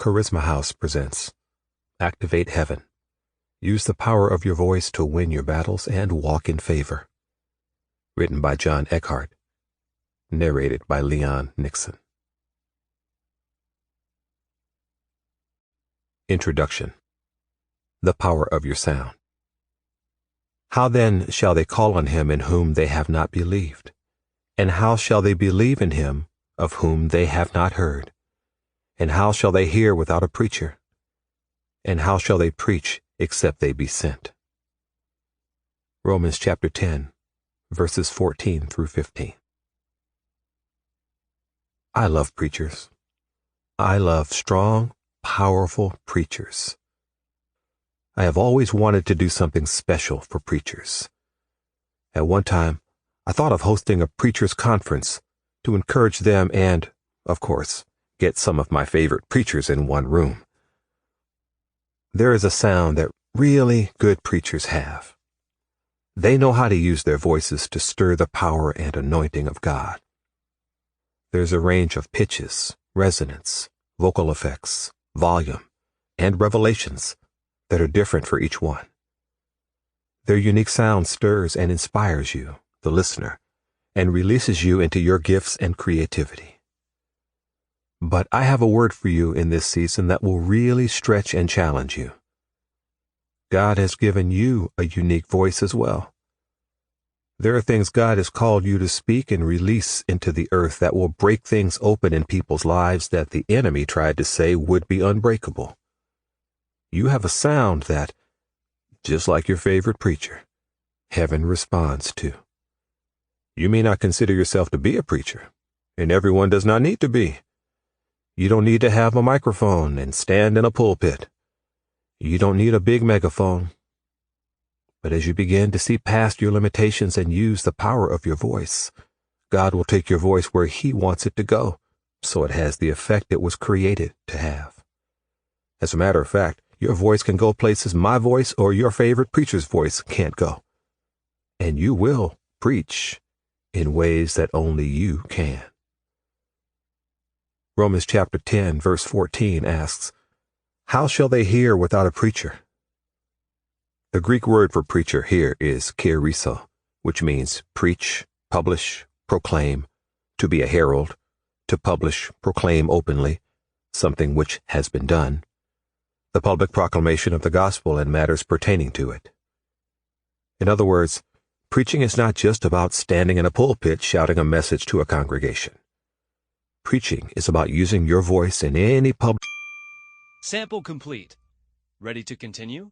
Charisma House presents Activate Heaven. Use the power of your voice to win your battles and walk in favor. Written by John Eckhardt. Narrated by Nixon. Introduction. The power of your sound. How then shall they call on him in whom they have not believed? And how shall they believe in him of whom they have not heard? And how shall they hear without a preacher? And how shall they preach except they be sent? Romans chapter 10, verses 14 through 15. I love preachers. I love strong, powerful preachers. I have always wanted to do something special for preachers. At one time, I thought of hosting a preachers' conference to encourage them and, of course, get some of my favorite preachers in one room. There is a sound that really good preachers have. They know how to use their voices to stir the power and anointing of God. There's a range of pitches, resonance, vocal effects, volume, and revelations that are different for each one. Their unique sound stirs and inspires you, the listener, and releases you into your gifts and creativity. But I have a word for you in this season that will really stretch and challenge you. God has given you a unique voice as well. There are things God has called you to speak and release into the earth that will break things open in people's lives that the enemy tried to say would be unbreakable. You have a sound that, just like your favorite preacher, heaven responds to. You may not consider yourself to be a preacher, and everyone does not need to be. You don't need to have a microphone and stand in a pulpit. You don't need a big megaphone. But as you begin to see past your limitations and use the power of your voice, God will take your voice where He wants it to go, so it has the effect it was created to have. As a matter of fact, your voice can go places my voice or your favorite preacher's voice can't go. And you will preach in ways that only you can. Romans chapter 10, verse 14 asks, how shall they hear without a preacher? The Greek word for preacher here is kerusso, which means preach, publish, proclaim, to be a herald, to publish, proclaim openly, something which has been done, the public proclamation of the gospel and matters pertaining to it. In other words, preaching is not just about standing in a pulpit shouting a message to a congregation. Preaching is about using your voice in any public. Sample complete. Ready to continue?